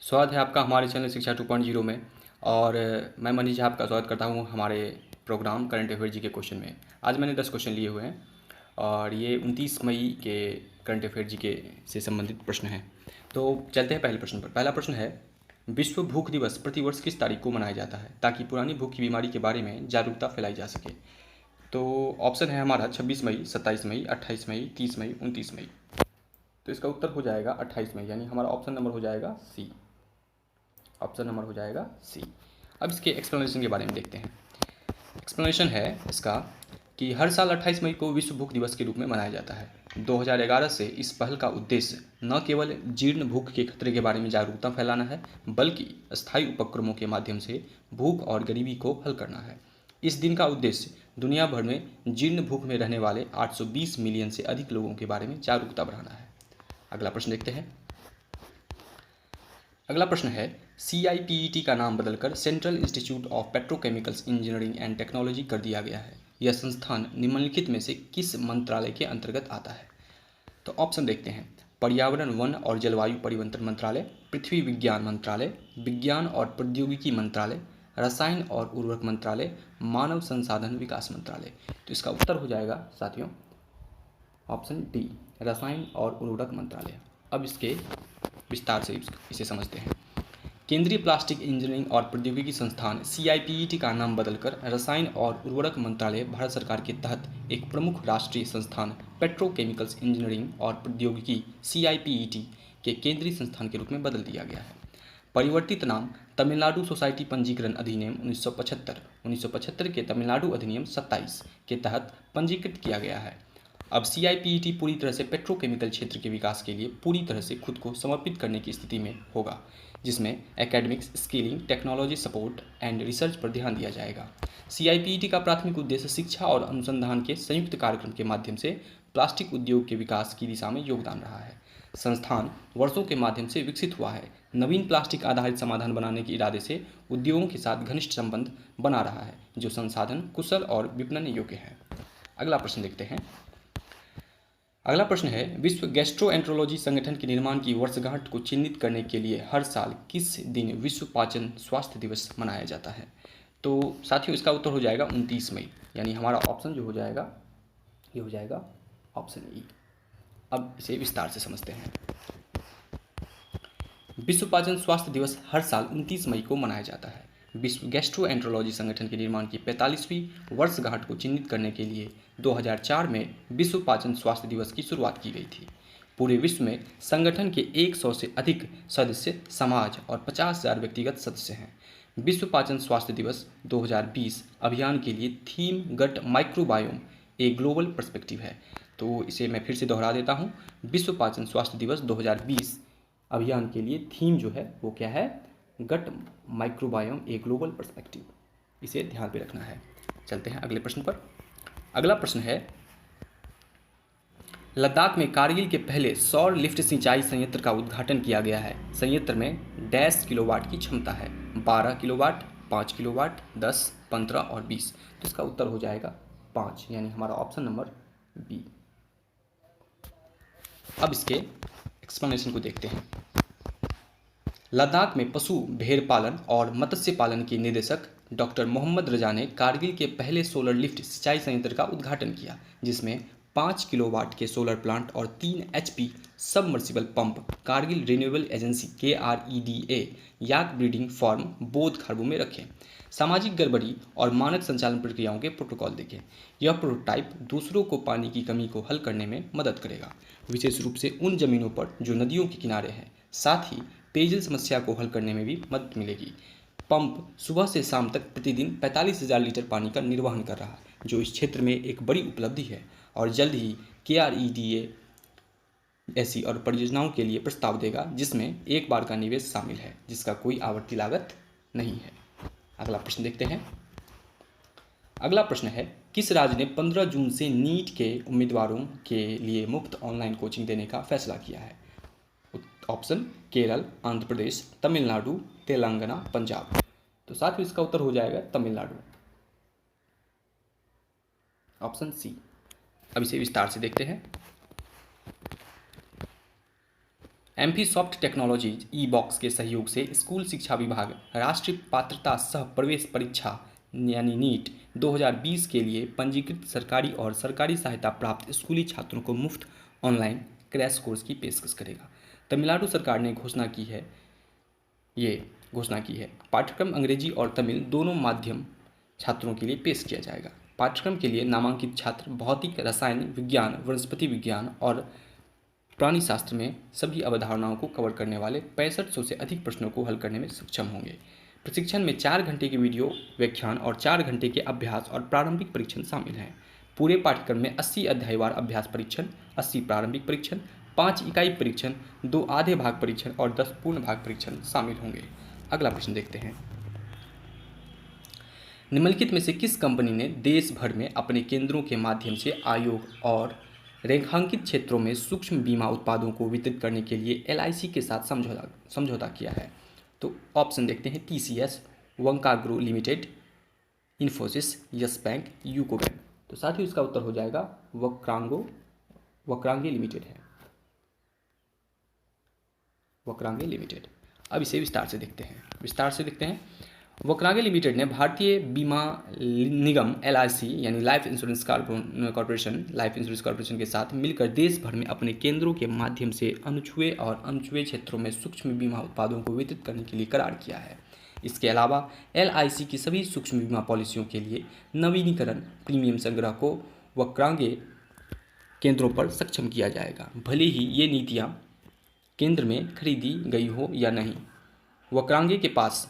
स्वागत है आपका हमारे चैनल शिक्षा 2.0 में। और मैं मनीष आपका स्वागत करता हूँ हमारे प्रोग्राम करंट अफेयर जी के क्वेश्चन में। आज मैंने 10 क्वेश्चन लिए हुए हैं और ये 29 मई के करंट अफेयर जी के से संबंधित प्रश्न हैं। तो चलते हैं पहले प्रश्न पर। पहला प्रश्न है, विश्व भूख दिवस प्रतिवर्ष किस तारीख को मनाया जाता है ताकि पुरानी भूख की बीमारी के बारे में जागरूकता फैलाई जा सके? तो ऑप्शन है हमारा 26 मई, 27 मई, 28 मई, 30 मई, 29 मई। तो इसका उत्तर हो जाएगा 28 मई, यानी हमारा ऑप्शन नंबर हो जाएगा सी। ऑप्शन नंबर हो जाएगा सी। अब इसके एक्सप्लेनेशन के बारे में देखते हैं। एक्सप्लेनेशन है इसका कि हर साल 28 मई को विश्व भूख दिवस के रूप में मनाया जाता है। 2011 से इस पहल का उद्देश्य न केवल जीर्ण भूख के खतरे के बारे में जागरूकता फैलाना है, बल्कि स्थायी उपक्रमों के माध्यम से भूख और गरीबी को हल करना है। इस दिन का उद्देश्य दुनिया भर में जीर्ण भूख में रहने वाले 820 मिलियन से अधिक लोगों के बारे में जागरूकता बढ़ाना है। अगला प्रश्न देखते हैं। अगला प्रश्न है, CIPET का नाम बदलकर central institute of petrochemicals engineering and technology कर दिया गया है। यह संस्थान निम्नलिखित में से किस मंत्रालय के अंतर्गत आता है? तो ऑप्शन देखते हैं। पर्यावरण, वन और जलवायु परिवर्तन मंत्रालय, पृथ्वी विज्ञान मंत्रालय, विज्ञान और प्रौद्योगिकी मंत्रालय, रसायन और उर्वरक मंत्रालय, मानव संसाधन विकास मंत्रालय। तो इसका उत्तर हो जाएगा साथियों ऑप्शन डी, रसायन और उर्वरक मंत्रालय। अब इसके विस्तार से इसे समझते हैं। केंद्रीय प्लास्टिक इंजीनियरिंग और प्रौद्योगिकी संस्थान CIPET का नाम बदलकर रसायन और उर्वरक मंत्रालय भारत सरकार के तहत एक प्रमुख राष्ट्रीय संस्थान पेट्रोकेमिकल्स इंजीनियरिंग और प्रौद्योगिकी CIPET के केंद्रीय संस्थान के रूप में बदल दिया गया है। परिवर्तित नाम तमिलनाडु सोसाइटी पंजीकरण अधिनियम 1975 के तमिलनाडु अधिनियम 27 के तहत पंजीकृत किया गया है। अब CIPET पूरी तरह से पेट्रोकेमिकल क्षेत्र के विकास के लिए पूरी तरह से खुद को समर्पित करने की स्थिति में होगा, जिसमें academics, skilling, technology support and research पर ध्यान दिया जाएगा। CIPET का प्राथमिक उद्देश्य शिक्षा और अनुसंधान के संयुक्त कार्यक्रम के माध्यम से प्लास्टिक उद्योग के विकास की दिशा में योगदान रहा है। संस्थान वर्षों के माध्यम से विकसित हुआ है, नवीन प्लास्टिक आधारित समाधान बनाने के इरादे से उद्योगों के साथ घनिष्ठ संबंध बना रहा है, जो संसाधन कुशल और विपणन योग्य है। अगला प्रश्न देखते हैं। अगला प्रश्न है, विश्व गैस्ट्रोएंट्रोलॉजी संगठन के निर्माण की वर्षगांठ को चिन्हित करने के लिए हर साल किस दिन विश्व पाचन स्वास्थ्य दिवस मनाया जाता है? तो साथियों इसका उत्तर हो जाएगा 29 मई, यानी हमारा ऑप्शन जो हो जाएगा ये हो जाएगा ऑप्शन ई। अब इसे विस्तार से समझते हैं। विश्व पाचन स्वास्थ्य दिवस हर साल 29 मई को मनाया जाता है। विश्व गैस्ट्रोएंट्रोलॉजी संगठन के निर्माण की 45वीं वर्षगांठ को चिन्हित करने के लिए 2004 में विश्व पाचन स्वास्थ्य दिवस की शुरुआत की गई थी। पूरे विश्व में संगठन के 100 से अधिक सदस्य समाज और 50,000 व्यक्तिगत सदस्य हैं। विश्व पाचन स्वास्थ्य दिवस 2020 अभियान के लिए theme gut microbiome a global perspective है। तो इसे मैं फिर से दोहरा देता हूँ। विश्व पाचन स्वास्थ्य दिवस 2020 अभियान के लिए थीम जो है वो क्या है? Gut microbiome a global perspective. इसे ध्यान पे रखना है। चलते हैं अगले प्रश्न पर। अगला प्रश्न है, लद्दाख में कारगिल के पहले सौर लिफ्ट सिंचाई संयंत्र का उद्घाटन किया गया है। संयंत्र में डैश किलोवाट की क्षमता है, 12 किलोवाट, 5 किलोवाट, 10, 15 और 20। तो इसका उत्तर हो जाएगा 5, यानी हमारा ऑप्शन नंबर बी। अब इसके एक्सप्लेनेशन को देखते हैं। लद्दाख में पशु भेड़ पालन और मत्स्य पालन के निदेशक डॉक्टर मोहम्मद रजा ने कारगिल के पहले सोलर लिफ्ट सिंचाई संयंत्र का उद्घाटन किया, जिसमें 5 किलोवाट के सोलर प्लांट और 3 HP submersible pump Kargil renewable agency KREDA याक ब्रीडिंग फार्म बोध खारबू में रखे। सामाजिक गड़बड़ी और मानक संचालन प्रक्रियाओं के प्रोटोकॉल देखें। यह प्रोटोटाइप दूसरों को पानी की कमी को हल करने में मदद करेगा, विशेष रूप से उन जमीनों पर जो नदियों के किनारे हैं। साथ ही पेयजल समस्या को हल करने में भी मदद मिलेगी। पंप सुबह से शाम तक प्रतिदिन 45,000 लीटर पानी का निर्वहन कर रहा है, जो इस क्षेत्र में एक बड़ी उपलब्धि है। और जल्द ही KREDA ऐसी और परियोजनाओं के लिए प्रस्ताव देगा जिसमें एक बार का निवेश शामिल है, जिसका कोई आवर्ती लागत नहीं है। अगला प्रश्न देखते हैं। अगला प्रश्न है, किस राज्य ने 15 जून से नीट के उम्मीदवारों के लिए मुफ्त ऑनलाइन कोचिंग देने का फैसला किया है? ऑप्शन केरल, आंध्र प्रदेश, तमिलनाडु, तेलंगाना, पंजाब। तो साथ ही इसका उत्तर हो जाएगा तमिलनाडु, ऑप्शन सी। अब इसे विस्तार से देखते हैं। एम्फीसॉफ्ट टेक्नोलॉजीज ई बॉक्स के सहयोग से स्कूल शिक्षा विभाग राष्ट्रीय पात्रता सह प्रवेश परीक्षा यानी नीट 2020 के लिए पंजीकृत सरकारी और सरकारी सहायता प्राप्त स्कूली छात्रों को मुफ्त ऑनलाइन क्रैश कोर्स की पेशकश करेगा। तमिलनाडु सरकार ने घोषणा की है पाठ्यक्रम अंग्रेजी और तमिल दोनों माध्यम छात्रों के लिए पेश किया जाएगा। पाठ्यक्रम के लिए नामांकित छात्र भौतिक, रसायन विज्ञान, वनस्पति विज्ञान और प्राणी शास्त्र में सभी अवधारणाओं को कवर करने वाले 6500 से अधिक प्रश्नों को हल करने में सक्षम होंगे। प्रशिक्षण में 4 घंटे के वीडियो व्याख्यान और 4 घंटे के अभ्यास और प्रारंभिक परीक्षण शामिल हैं। पूरे पाठ्यक्रम में 80 अध्यायवार अभ्यास परीक्षण, 80 प्रारंभिक परीक्षण, 5 इकाई परीक्षण, 2 आधे भाग परीक्षण और 10 पूर्ण भाग परीक्षण शामिल होंगे। अगला प्रश्न देखते हैं। निम्नलिखित में से किस कंपनी ने देश भर में अपने केंद्रों के माध्यम से आयोग और रेखांकित क्षेत्रों में सूक्ष्म बीमा उत्पादों को वितरित करने के लिए एलआईसी के साथ समझौता किया है? तो ऑप्शन देखते हैं। टीसीएस, वंकाग्रो लिमिटेड, इन्फोसिस, यस बैंक, यूको बैंक। तो साथ ही उसका उत्तर हो जाएगा वक्रांगे लिमिटेड है, वक्रांगे लिमिटेड। अब इसे विस्तार से देखते हैं। वक्रांगे लिमिटेड ने भारतीय बीमा निगम एलआईसी यानी लाइफ इंश्योरेंस कॉर्पोरेशन के साथ मिलकर देश भर में अपने केंद्रों के माध्यम से अनछुए और अनछुए क्षेत्रों में सूक्ष्म बीमा उत्पादों को वितरित करने के लिए करार किया है। इसके अलावा एलआईसी की सभी सूक्ष्म बीमा पॉलिसियों के लिए नवीनीकरण प्रीमियम संग्रह को वक्रांगे केंद्रों पर सक्षम किया जाएगा, भले ही ये नीतियाँ केंद्र में खरीदी गई हो या नहीं। वक्रांगे के पास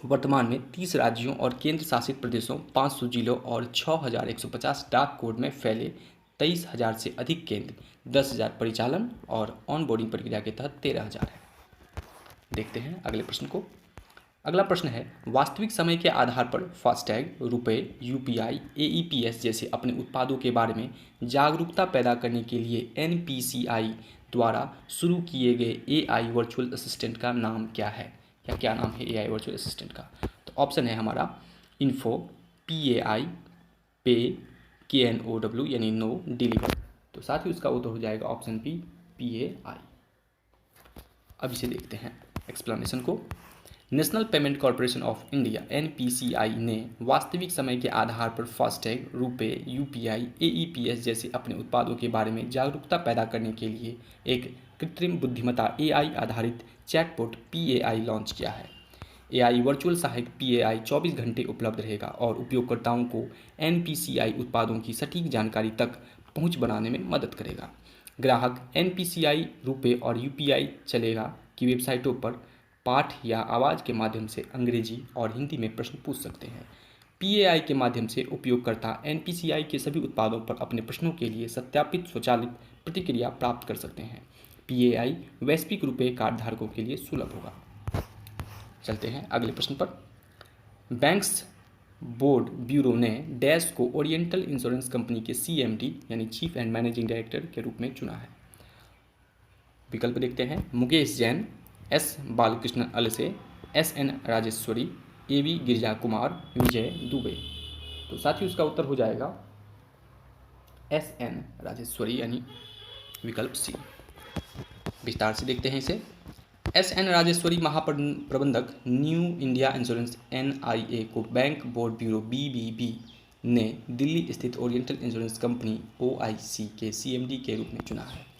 वर्तमान में 30 राज्यों और केंद्र शासित प्रदेशों, 500 जिलों और 6150 डाक कोड में फैले 23,000 से अधिक केंद्र, 10,000 परिचालन और ऑनबोर्डिंग प्रक्रिया के तहत 13,000 है। देखते हैं अगले प्रश्न को। अगला प्रश्न है, वास्तविक समय के आधार पर फास्टैग, रुपए, यूपीआई, एईपीएस जैसे अपने उत्पादों के बारे में जागरूकता पैदा करने के लिए एनपीसीआई द्वारा शुरू किए गए एआई वर्चुअल असिस्टेंट का नाम क्या है? क्या नाम है एआई वर्चुअल असिस्टेंट का? तो ऑप्शन है हमारा इन्फो, पीएआई, पे, केएनओडब्ल्यू यानी नो, डिलीवर। तो साथ ही उसका उत्तर हो जाएगा ऑप्शन बी, पीएआई। अब इसे देखते हैं एक्सप्लेनेशन को। National payment corporation of India NPCI ने वास्तविक समय के आधार पर फास्टैग, रुपे, यूपीआई, एईपीएस जैसे अपने उत्पादों के बारे में जागरूकता पैदा करने के लिए एक कृत्रिम बुद्धिमत्ता एआई आधारित चैटबॉट पीएआई लॉन्च किया है। एआई वर्चुअल सहायक पीएआई 24 घंटे उपलब्ध रहेगा और उपयोगकर्ताओं को एनपीसीआई उत्पादों की सटीक जानकारी तक पहुंच बनाने में मदद करेगा। ग्राहक एनपीसीआई, रुपे और यूपीआई चलेगा की वेबसाइटों पर पाठ या आवाज़ के माध्यम से अंग्रेजी और हिंदी में प्रश्न पूछ सकते हैं। पीएआई के माध्यम से उपयोगकर्ता एनपीसीआई के सभी उत्पादों पर अपने प्रश्नों के लिए सत्यापित स्वचालित प्रतिक्रिया प्राप्त कर सकते हैं। पीएआई वैश्विक रुपए कार्ड धारकों के लिए सुलभ होगा। चलते हैं अगले प्रश्न पर। बैंक्स बोर्ड ब्यूरो ने डैश को ओरिएंटल इंश्योरेंस कंपनी के सीएमडी यानी चीफ एंड मैनेजिंग डायरेक्टर के रूप में चुना है। विकल्प देखते हैं। मुकेश जैन, एस बालकृष्ण अलसे, एसएन राजेश्वरी, एवी गिरिजा कुमार, विजय दुबे। तो साथ ही उसका उत्तर हो जाएगा एसएन राजेश्वरी यानी विकल्प सी। विस्तार से देखते हैं इसे। एसएन राजेश्वरी महाप्रबंधक न्यू इंडिया इंश्योरेंस एनआईए को बैंक बोर्ड ब्यूरो बीबीबी ने दिल्ली स्थित ओरिएंटल इंश्योरेंस कंपनी ओआईसी के सीएमडी के रूप में चुना है।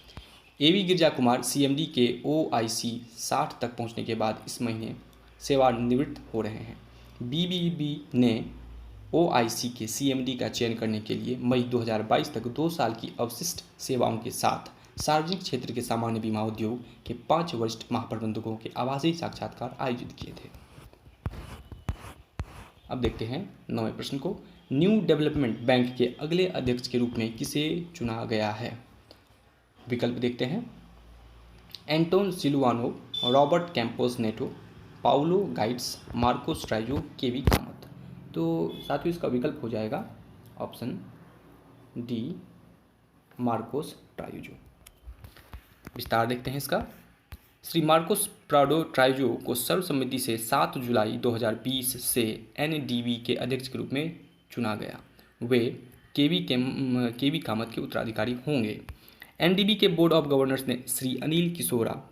एवी गिरजा कुमार सीएमडी के ओआईसी 60 तक पहुंचने के बाद इस महीने सेवानिवृत्त हो रहे हैं। बीबीबी ने ओआईसी के सीएमडी का चयन करने के लिए मई 2022 तक 2 साल की अवशिष्ट सेवाओं के साथ सार्वजनिक क्षेत्र के सामान्य बीमा उद्योग के 5 वरिष्ठ महाप्रबंधकों के आभासी साक्षात्कार आयोजित किए थे। अब देखते हैं 9वें प्रश्न को। न्यू डेवलपमेंट बैंक के अगले अध्यक्ष के रूप में किसे चुना गया है? विकल्प देखते हैं। Anton Siluanov, Roberto Campos Neto, Paulo Guedes, Marcos Troyjo, K V Kamath. तो साथ ही इसका विकल्प हो जाएगा ऑप्शन डी, मार्कोस ट्राइजो। विस्तार देखते हैं इसका। श्री मार्कोस प्राडो ट्राइजो को सर्वसम्मति से 7 जुलाई 2020 से एनडीबी के अध्यक्ष के रूप में चुना गया। वे केवी कामत के उत्तराधिकारी होंगे। एनडीबी के बोर्ड ऑफ गवर्नर्स ने श्री अनिल किशोरा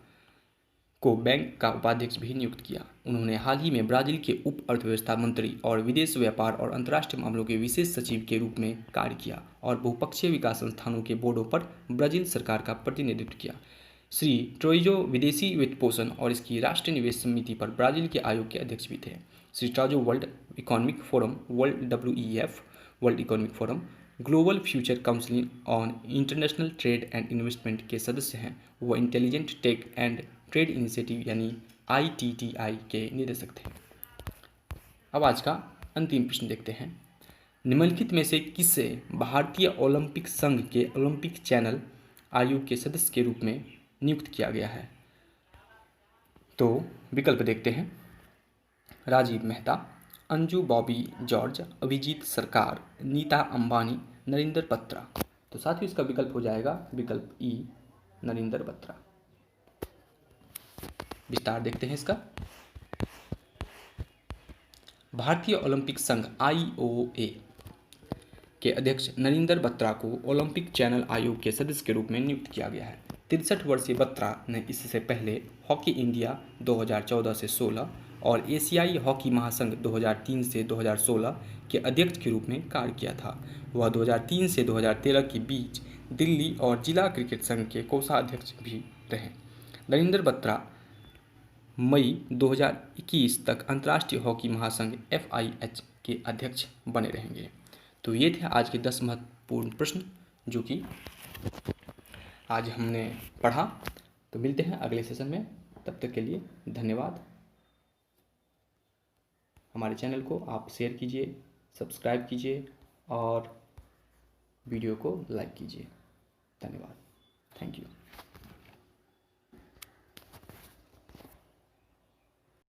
को बैंक का उपाध्यक्ष भी नियुक्त किया। उन्होंने हाल ही में ब्राजील के उप अर्थव्यवस्था मंत्री और विदेश व्यापार और अंतर्राष्ट्रीय मामलों के विशेष सचिव के रूप में कार्य किया और बहुपक्षीय विकास संस्थानों के बोर्डों पर ब्राजील सरकार का प्रतिनिधित्व किया। श्री ट्रोइजो विदेशी वित्तपोषण और इसकी राष्ट्रीय निवेश समिति पर ब्राजील के आयोग के अध्यक्ष भी थे। Shri Troyjo world economic forum, world WEF, world economic forum, global future council on international trade and investment के सदस्य हैं। वह intelligent tech and trade initiative यानी ITTI के निदेशक थे। अब आज का अंतिम प्रश्न देखते हैं। निम्नलिखित में से किसे भारतीय ओलंपिक संघ के ओलंपिक चैनल आयोग के सदस्य के रूप में नियुक्त किया गया है? तो विकल्प देखते हैं। राजीव मेहता, अंजू बॉबी जॉर्ज, अभिजीत सरकार, नीता अंबानी, नरेंद्र बत्रा। तो साथ ही इसका विकल्प हो जाएगा विकल्प E, नरेंद्र बत्रा। विस्तार देखते हैं इसका। भारतीय ओलंपिक संघ IOA के अध्यक्ष नरेंद्र बत्रा को ओलंपिक चैनल आयोग के सदस्य के रूप में नियुक्त किया गया है। 63 वर्षीय बत्रा ने इससे पहले हॉकी इंडिया 2014 से 16 और एशियाई हॉकी महासंघ 2003 से 2016 के अध्यक्ष के रूप में कार्य किया था। वह 2003 से 2013 के बीच दिल्ली और जिला क्रिकेट संघ के कोषाध्यक्ष भी रहे। नरेंद्र बत्रा मई 2021 तक अंतर्राष्ट्रीय हॉकी महासंघ FIH के अध्यक्ष बने रहेंगे। तो ये थे आज के 10 महत्वपूर्ण प्रश्न जो कि आज हमने पढ़ा। तो मिलते हैं अगले सेशन में, तब तक के लिए धन्यवाद। हमारे चैनल को आप शेयर कीजिए, सब्सक्राइब कीजिए और वीडियो को लाइक कीजिए। धन्यवाद। Thank you.